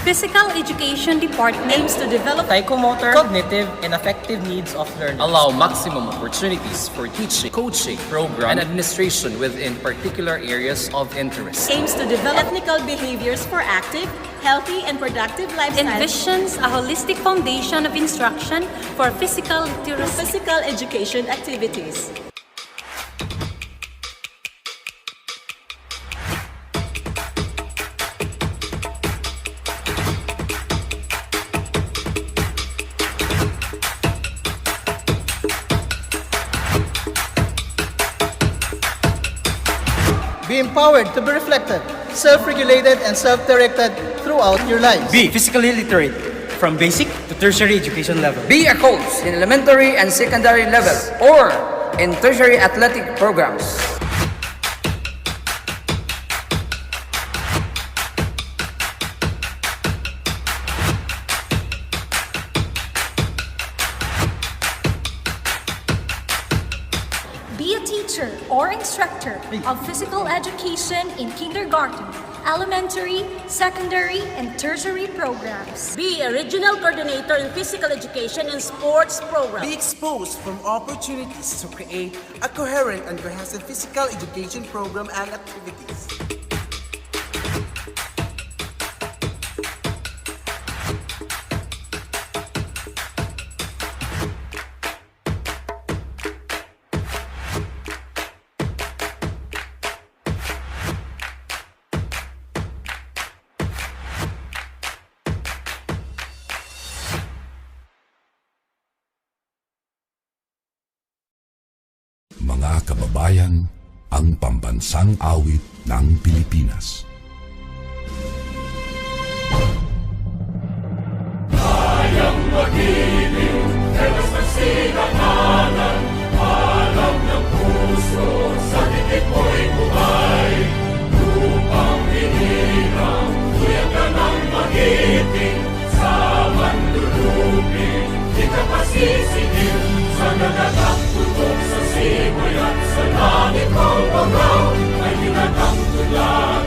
Physical Education Department aims to develop psychomotor, cognitive, and affective needs of learners. Allow maximum opportunities for teaching, coaching, program, and administration within particular areas of interest. Aims to develop technical behaviors for active, healthy, and productive lifestyles. envisions a holistic foundation of instruction for physical literacy. Physical education activities. Be empowered to be reflected, self-regulated, and self-directed throughout your lives. B. Physically literate from basic to tertiary education level. Be a coach in elementary and secondary level or in tertiary athletic programs. Be a teacher or instructor of physical education in kindergarten, elementary, secondary, and tertiary programs. Be a regional coordinator in physical education and sports programs. Be exposed from opportunities to create a coherent and cohesive physical education program and activities. Mga kababayan, ang pambansang awit ng Pilipinas. Kayang mag-ibig, telas ng sinakanan, alam ng puso, sa titik mo'y buhay. Upang hinirang, tuyag ka ng magiting, sa manlulupin, di ka pasisigil, sa nagatang tutok sa simoy at sa langit ng pagaw, ay tinatang tulad,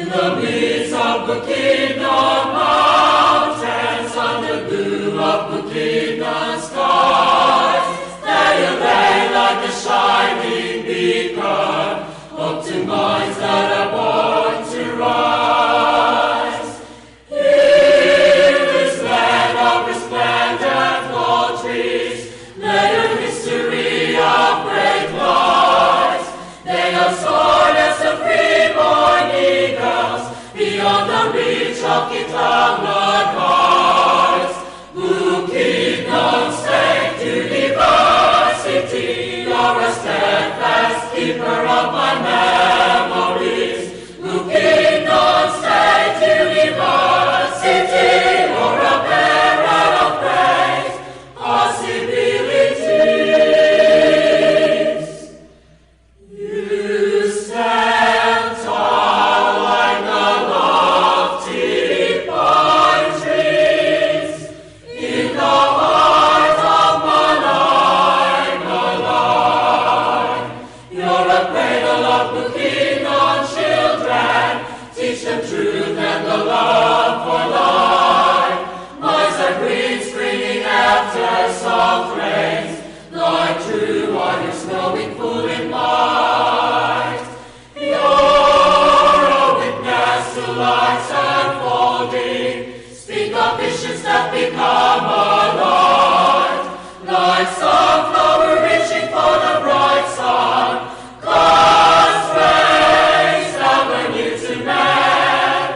the midst of Bukidnon mountains, under blue of Bukidnon skies, there you lay like a shining beacon, up to minds that are born to rise. Here, this land of resplendent gold trees, lay your history of great lives. They have soared as the free-born eagles beyond the reach of Kitanglan heights. Bukidnon State University, you're a steadfast keeper of my memories. Bukidnon State University, you're a bearer of praise, possibilities. You stand tall like the lofty pine trees in the heart of Manay, Malay. You're a cradle of Bukidnon children, teach them truth and the love for life. Minds are green, springing after soft rains, like true waters flowing full in light. You're a witness to life's unfolding, speak of visions that become alive, like sunflower reaching for the bright sun. God's rays ever new to man.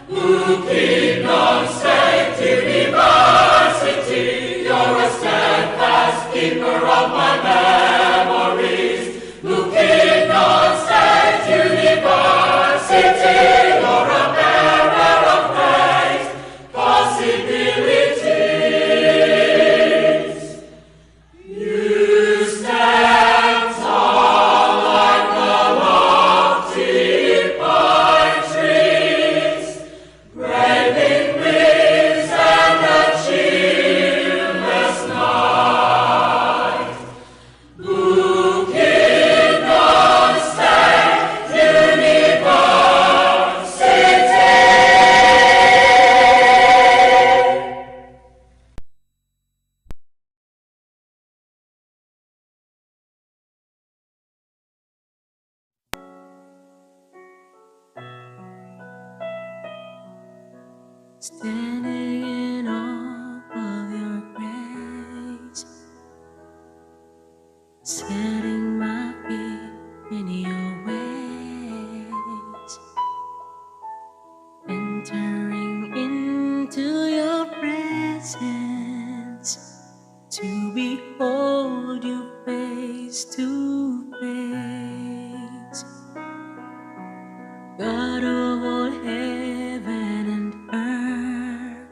Bukidnon State University, you're a steadfast keeper of my memories. Bukidnon State University, you're a bearer of praise, possibilities. You stand tall like the lofty pine trees, braving winds and the cheerless night. Bukidnon State University. Standing in awe of your grace, setting my feet in your ways, entering into your presence, to behold you face to face. God of all heaven and earth,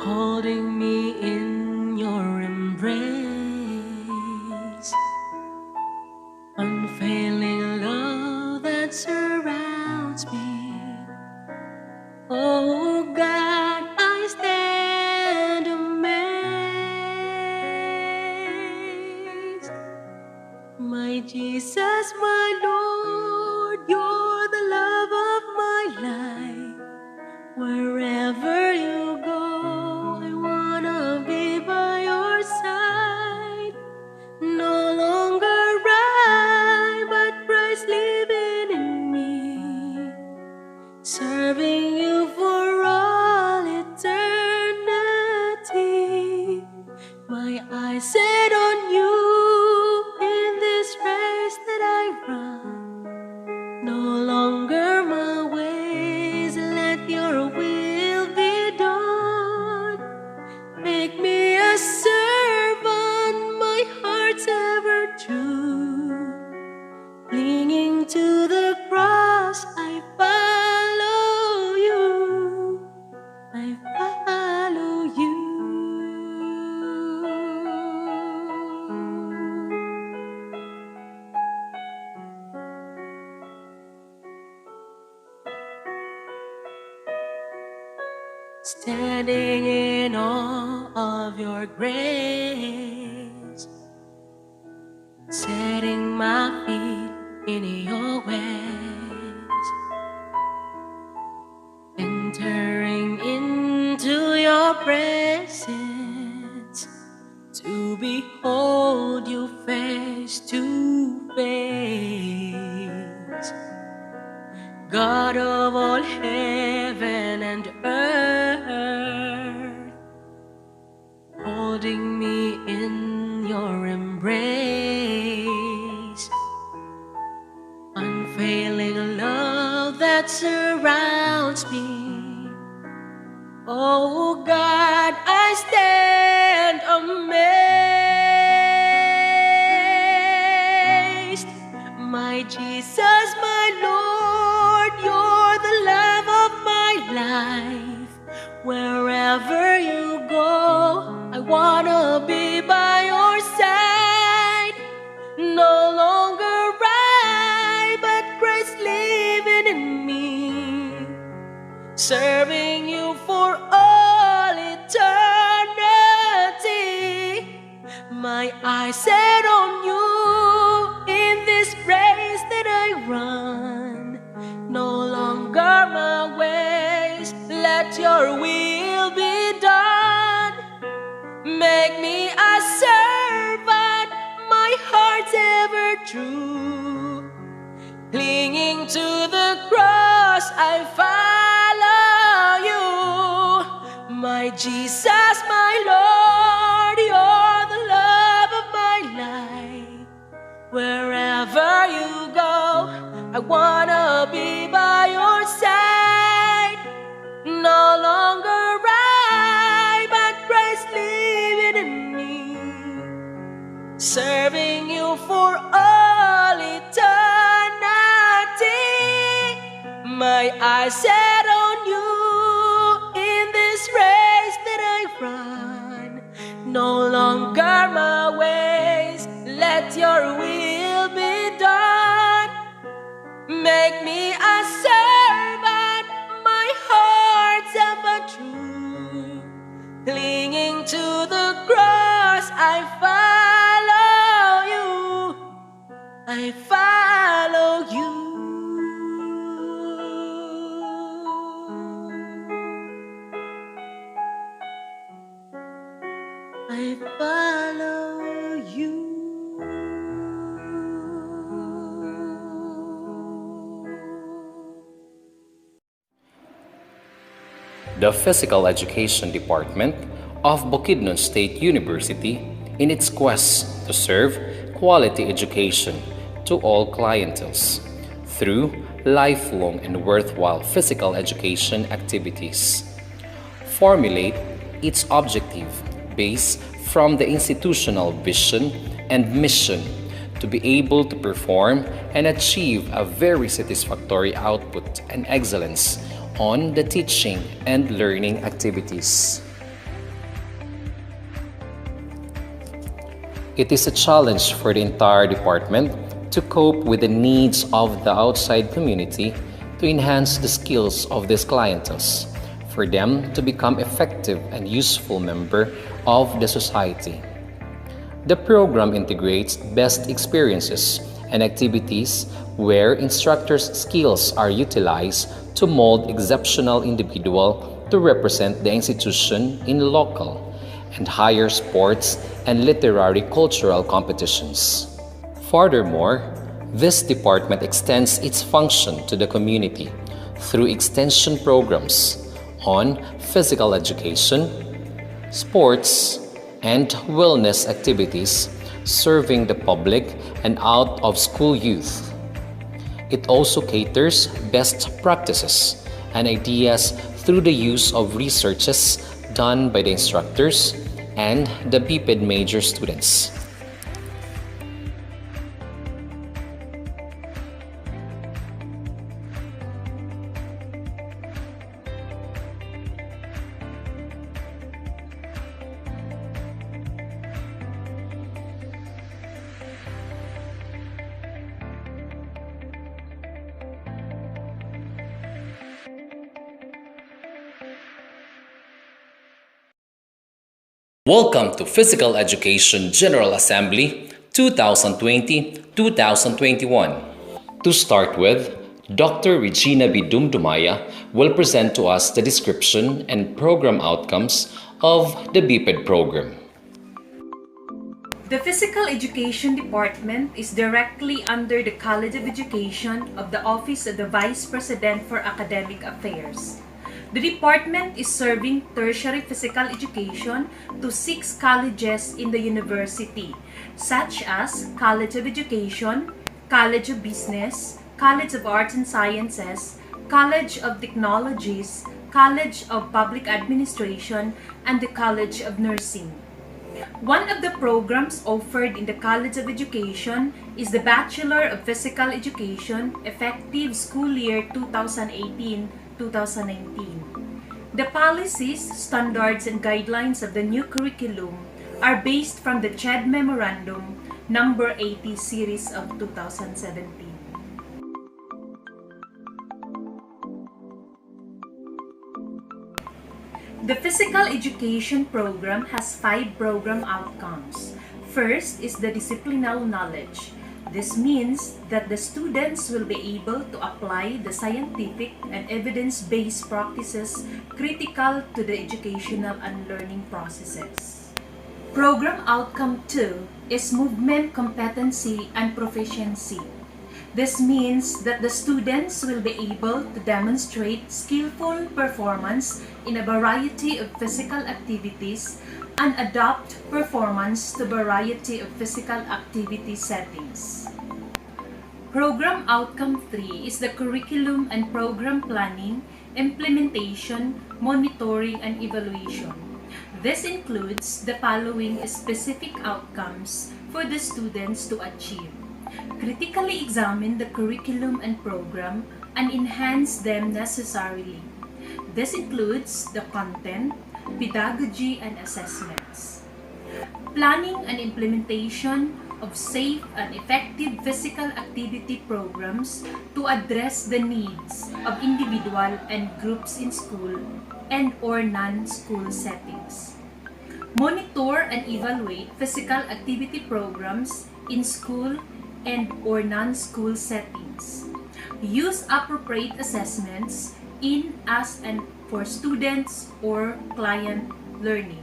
holding me in your embrace, unfailing love that surrounds me. Oh God, I stand amazed. My Jesus, my Lord, you're the love of my life. Wherever you go, I wanna be by your side. No longer I, but Christ living in me, serving you for all eternity. My eyes set on you in this race that I run. No longer my ways, let your will be done. Make me a servant, my heart's ever true. Clinging to the cross, I follow you. I follow you. Standing in awe of your grace, setting my feet in your ways, entering into your presence to behold you face to face. God of all heaven and earth, holding me in your embrace, unfailing love that surrounds me. Oh God, I stand amazed. My Jesus, my Lord, you're the love of my life. Wherever you go, I wanna be by your side. No longer I, but Christ living in me, serving you for all eternity. My eyes set on you in this race that I run. No longer my ways, let your will be done. Make me a servant, my heart's ever true. Clinging to the cross, I follow you. My Jesus, my Lord, you're the love of my life. Wherever you go, I wanna be by your side. No longer I, but Christ living in me, serving you for all eternity. My eyes set on you in this race that I run. No longer my ways, let your will be done. Make me a servant, my heart's ever true. Clinging to the cross, I follow you. I follow you. I follow you. The Physical Education Department of Bukidnon State University, in its quest to serve quality education to all clienteles through lifelong and worthwhile physical education activities, formulate its objective based from the institutional vision and mission to be able to perform and achieve a very satisfactory output and excellence on the teaching and learning activities. It is a challenge for the entire department to cope with the needs of the outside community to enhance the skills of these clienteles, for them to become effective and useful member of the society. The program integrates best experiences and activities where instructors' skills are utilized to mold exceptional individual to represent the institution in local and higher sports and literary cultural competitions. Furthermore, this department extends its function to the community through extension programs on physical education, sports, and wellness activities serving the public and out-of-school youth. It also caters best practices and ideas through the use of researches done by the instructors and the BPEd major students. Welcome to Physical Education General Assembly 2020-2021. To start with, Dr. Regina B. Dumdumaya will present to us the description and program outcomes of the BPEd program. The Physical Education Department is directly under the College of Education of the Office of the Vice President for Academic Affairs. The department is serving tertiary physical education to 6 colleges in the university, such as College of Education, College of Business, College of Arts and Sciences, College of Technologies, College of Public Administration, and the College of Nursing. One of the programs offered in the College of Education is the Bachelor of Physical Education, effective school year 2018-2019. The policies, standards, and guidelines of the new curriculum are based from the BPEd Memorandum number 80 series of 2017. The Physical Education program has 5 program outcomes. First is the disciplinal knowledge. This means that the students will be able to apply the scientific and evidence-based practices critical to the educational and learning processes. Program Outcome 2 is movement competency and proficiency. This means that the students will be able to demonstrate skillful performance in a variety of physical activities and adapt performance to a variety of physical activity settings. Program Outcome 3 is the curriculum and program planning, implementation, monitoring, and evaluation. This includes the following specific outcomes for the students to achieve. Critically examine the curriculum and program and enhance them necessarily. This includes the content, pedagogy, and assessments. Planning and implementation of safe and effective physical activity programs to address the needs of individual and groups in school and/or non-school settings. Monitor and evaluate physical activity programs in school and/or non-school settings. Use appropriate assessments in, as, and for students or client learning.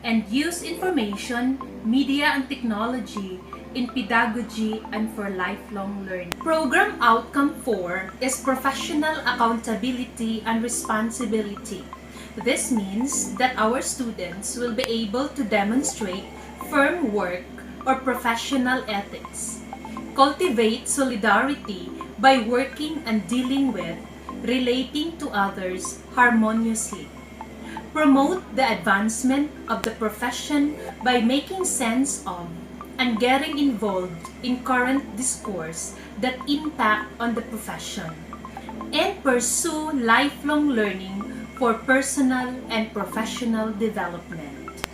And use information, media, and technology in pedagogy and for lifelong learning. Program Outcome 4 is professional accountability and responsibility. This means that our students will be able to demonstrate firm work or professional ethics, cultivate solidarity by working and dealing with, relating to others harmoniously, promote the advancement of the profession by making sense of and getting involved in current discourse that impact on the profession, and pursue lifelong learning for personal and professional development.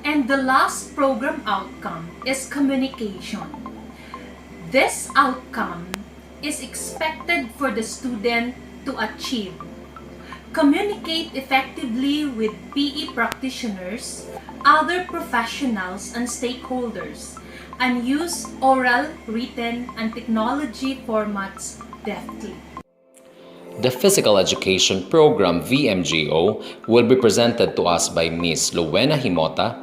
And the last program outcome is communication. This outcome is expected for the student to achieve. Communicate effectively with PE practitioners, other professionals, and stakeholders, and use oral, written, and technology formats deftly. The Physical Education Program VMGO will be presented to us by Ms. Luena Himota,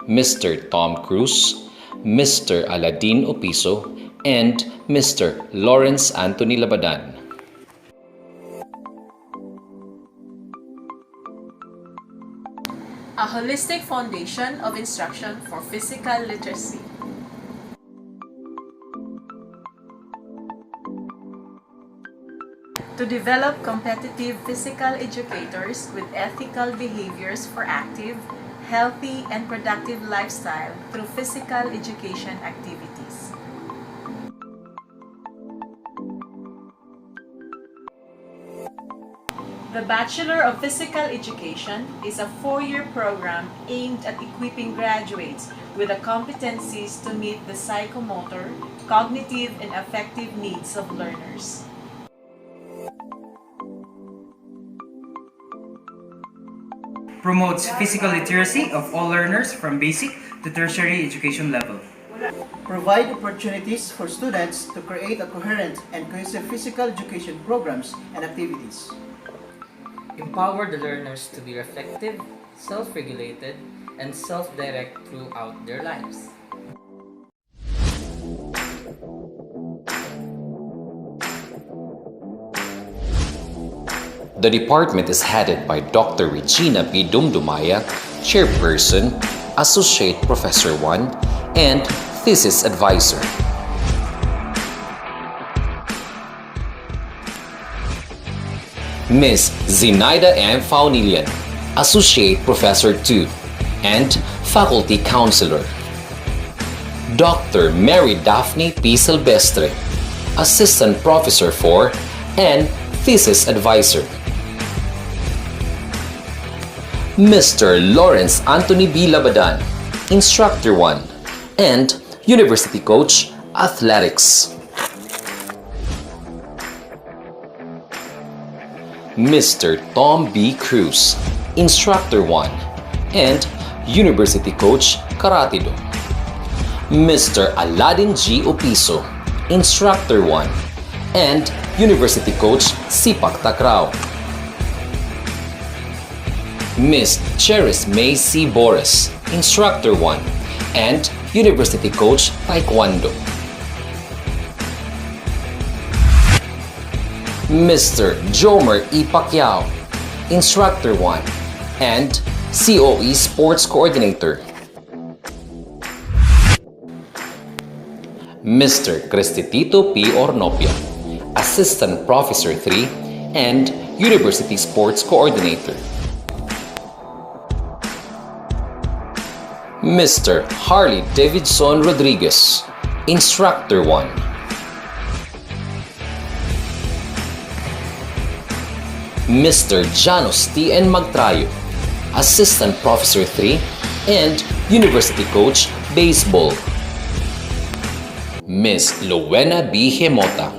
Mr. Tom Cruz, Mr. Aladin Opiso, and Mr. Lawrence Anthony Labadan. A holistic foundation of instruction for physical literacy. To develop competitive physical educators with ethical behaviors for active, healthy, and productive lifestyle through physical education activities. The Bachelor of Physical Education is a 4-year program aimed at equipping graduates with the competencies to meet the psychomotor, cognitive, and affective needs of learners. Promotes physical literacy of all learners from basic to tertiary education level. Provide opportunities for students to create a coherent and cohesive physical education programs and activities. Empower the learners to be reflective, self-regulated, and self-direct throughout their lives. The department is headed by Dr. Regina P. Dumdumaya, Chairperson, Associate Professor 1, and Thesis Advisor. Ms. Zinaida M. Faunilian, Associate Professor 2, and Faculty Counselor. Dr. Mary Daphne P. Silvestre, Assistant Professor 4, and Thesis Advisor. Mr. Lawrence Anthony B. Labadan, Instructor 1, and University Coach, Athletics. Mr. Tom B. Cruz, Instructor 1, and University Coach, Karate Do. Mr. Aladdin G. Opiso, Instructor 1, and University Coach, Sipak Takraw. Ms. Cheris May C. Boris, Instructor 1, and University Coach, Taekwondo. Mr. Jomer E. Pacquiao, Instructor 1, and COE Sports Coordinator. Mr. Cristitito P. Ornopia, Assistant Professor 3, and University Sports Coordinator. Mr. Harley Davidson Rodriguez, Instructor 1. Mr. Janos T. N. Magtrayo, Assistant Professor 3, and University Coach, Baseball. Ms. Luena B. Hemota,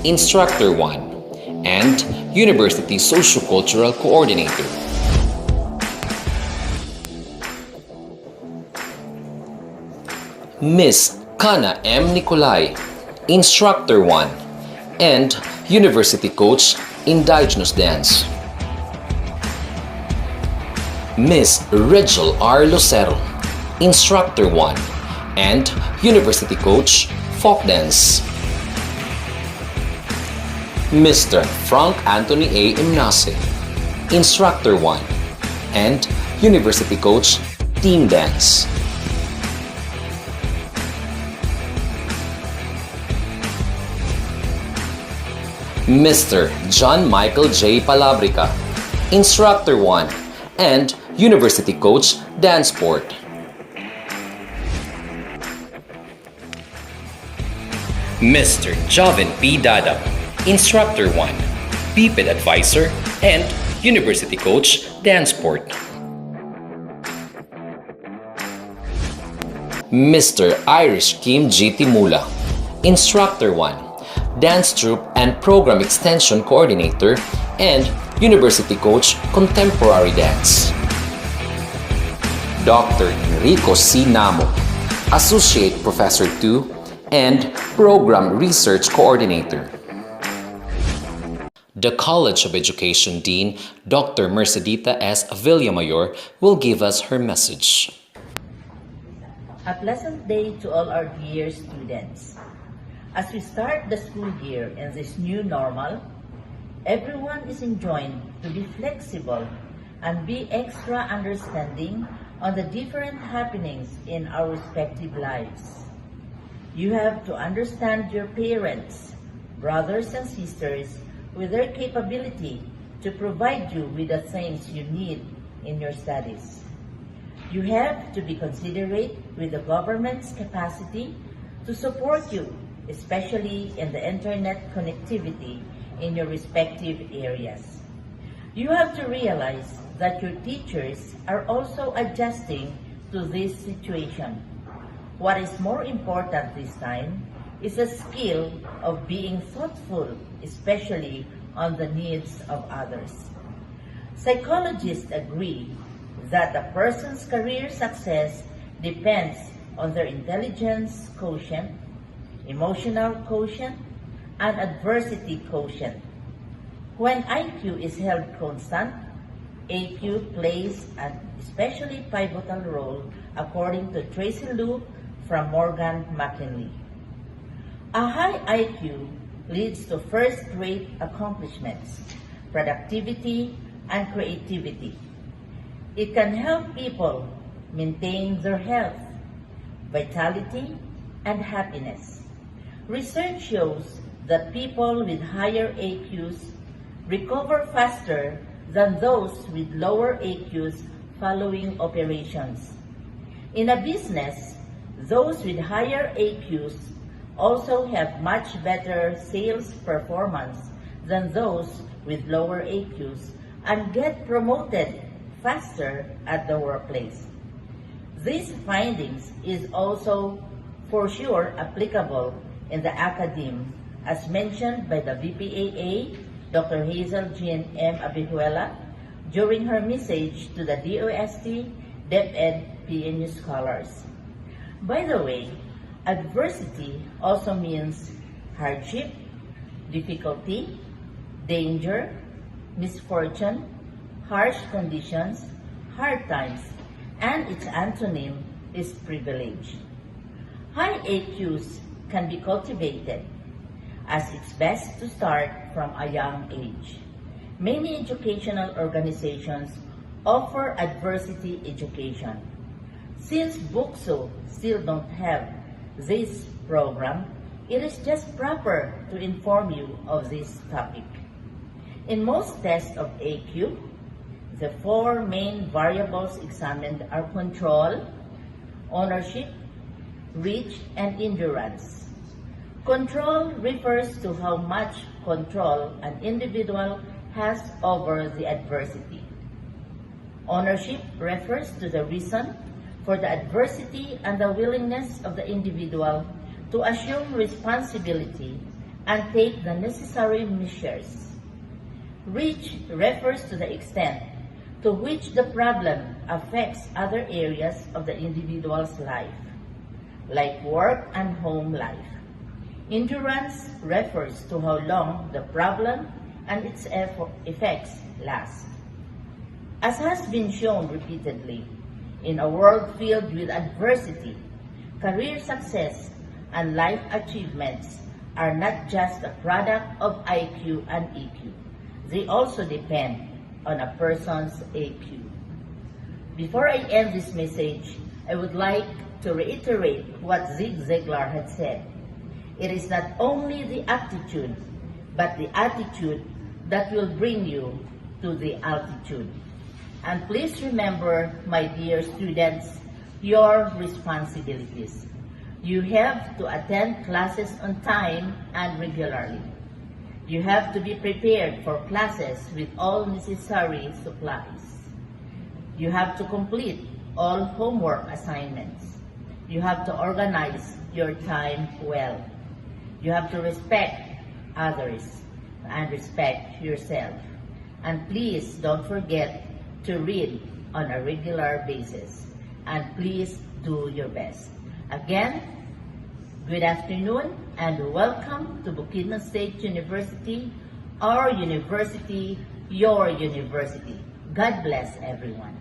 Instructor 1, and University Sociocultural Coordinator. Ms. Kana M. Nicolai, Instructor 1, and University Coach, Indigenous Dance. Ms. Rachel R. Lucero, Instructor 1, and University Coach, Folk Dance. Mr. Frank Anthony A. Imnase, Instructor 1, and University Coach, Team Dance. Mr. John Michael J. Palabrica, Instructor 1, and University Coach, Dance Sport. Mr. Joven P. Dada, Instructor 1, BPEd Advisor, and University Coach, Dance Sport. Mr. Irish Kim G. Timula, Instructor 1, Dance Troupe and Program Extension Coordinator, and University Coach, Contemporary Dance. Dr. Enrico C. Namo, Associate Professor 2, and Program Research Coordinator. The College of Education Dean, Dr. Mercedita S. Villamayor, will give us her message. A pleasant day to all our dear students. As we start the school year in this new normal, everyone is enjoined to be flexible and be extra understanding on the different happenings in our respective lives. You have to understand your parents, brothers and sisters, with their capability to provide you with the things you need in your studies. You have to be considerate with the government's capacity to support you, especially in the internet connectivity in your respective areas. You have to realize that your teachers are also adjusting to this situation. What is more important this time is a skill of being thoughtful, especially on the needs of others. Psychologists agree that a person's career success depends on their intelligence quotient, emotional quotient, and adversity quotient. When IQ is held constant, AQ plays an especially pivotal role according to Tracy Liu from Morgan McKinley. A high IQ leads to first-rate accomplishments, productivity, and creativity. It can help people maintain their health, vitality, and happiness. Research shows that people with higher AQs recover faster than those with lower AQs following operations. In a business, those with higher AQs also have much better sales performance than those with lower AQs and get promoted faster at the workplace. These findings is also for sure applicable in the academe, as mentioned by the BPEA, Dr. Hazel Jean M. Abihuela, during her message to the DOST BPEd PNU scholars. By the way, adversity also means hardship, difficulty, danger, misfortune, harsh conditions, hard times, and its antonym is privilege. High AQs can be cultivated, as it's best to start from a young age. Many educational organizations offer adversity education. Since BUCSO still don't have this program, it is just proper to inform you of this topic. In most tests of AQ, the four main variables examined are control, ownership, reach, and endurance. Control refers to how much control an individual has over the adversity. Ownership refers to the reason for the adversity and the willingness of the individual to assume responsibility and take the necessary measures. Reach refers to the extent to which the problem affects other areas of the individual's life, like work and home life. Endurance refers to how long the problem and its effects last. As has been shown repeatedly, in a world filled with adversity, career success and life achievements are not just a product of IQ and EQ. They also depend on a person's AQ. Before I end this message, I would like to reiterate what Zig Ziglar had said. It is not only the aptitude, but the attitude that will bring you to the altitude. And please remember, my dear students, your responsibilities. You have to attend classes on time and regularly. You have to be prepared for classes with all necessary supplies. You have to complete all homework assignments. You have to organize your time well. You have to respect others and respect yourself. And please don't forget to read on a regular basis. And please do your best. Again, good afternoon and welcome to Bukidnon State University, our university, your university. God bless everyone.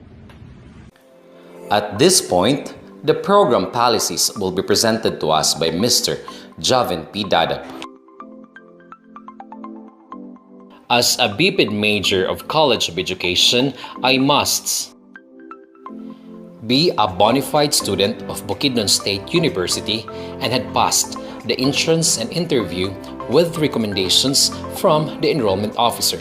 At this point, the program policies will be presented to us by Mr. Javin P. Dadap. As a BPEd major of College of Education, I must be a bona fide student of Bukidnon State University and had passed the entrance and interview with recommendations from the enrollment officer.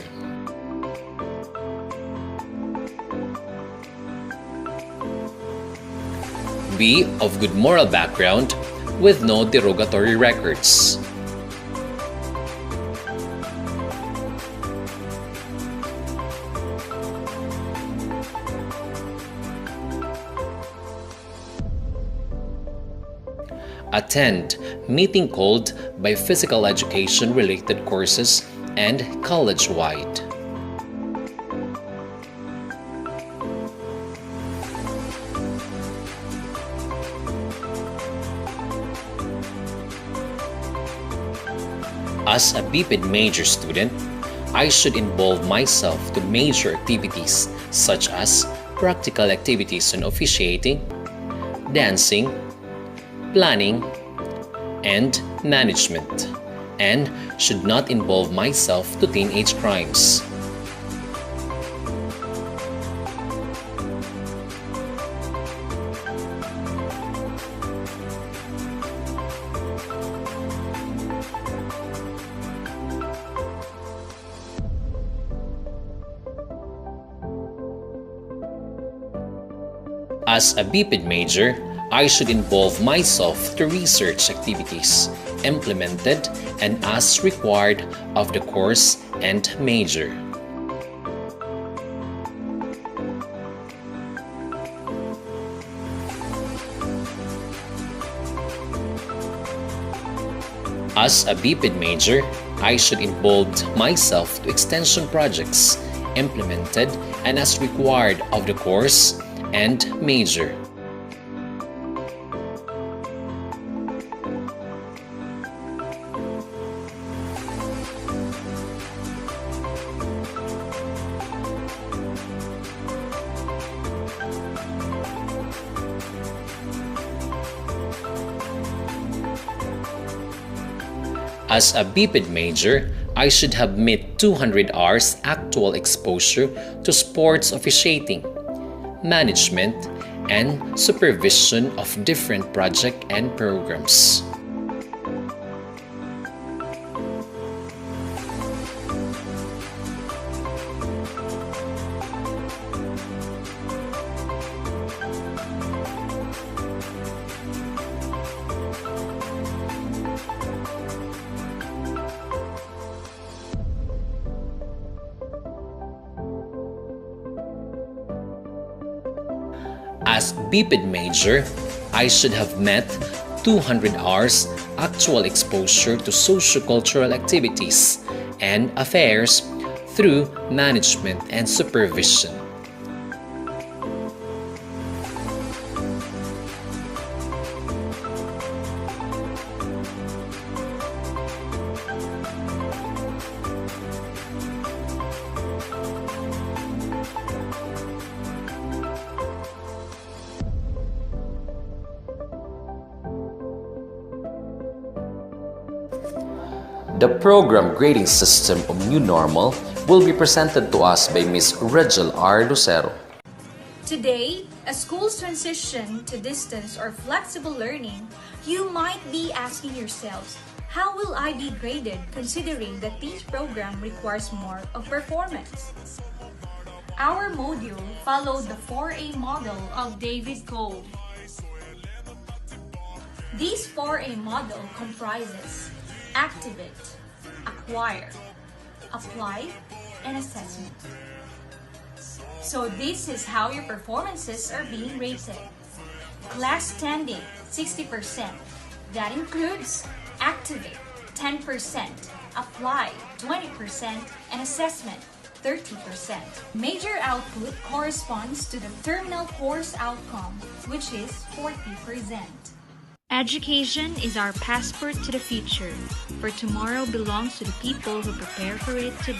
Be of good moral background with no derogatory records. Attend meeting called by physical education related courses and college-wide. As a BPEd major student, I should involve myself to major activities such as practical activities on officiating, dancing, planning, and management, and should not involve myself to teenage crimes. As a BPEd major, I should involve myself to research activities implemented and as required of the course and major. As a BPEd major, I should involve myself to extension projects implemented and as required of the course and major. As a BPEd major, I should have met 200 hours actual exposure to sports officiating, management, and supervision of different projects and programs. As BPEd major, I should have met 200 hours actual exposure to sociocultural activities and affairs through management and supervision. The program grading system of New Normal will be presented to us by Ms. Regel R. Lucero. Today, as schools transition to distance or flexible learning, you might be asking yourselves, how will I be graded considering that this program requires more of performance? Our module followed the 4A model of David Cole. This 4A model comprises activate, acquire, apply, and assessment. So this is how your performances are being rated. Class standing, 60%. That includes activate, 10%, apply, 20%, and assessment, 30%. Major output corresponds to the terminal course outcome, which is 40%. Education is our passport to the future, for tomorrow belongs to the people who prepare for it today.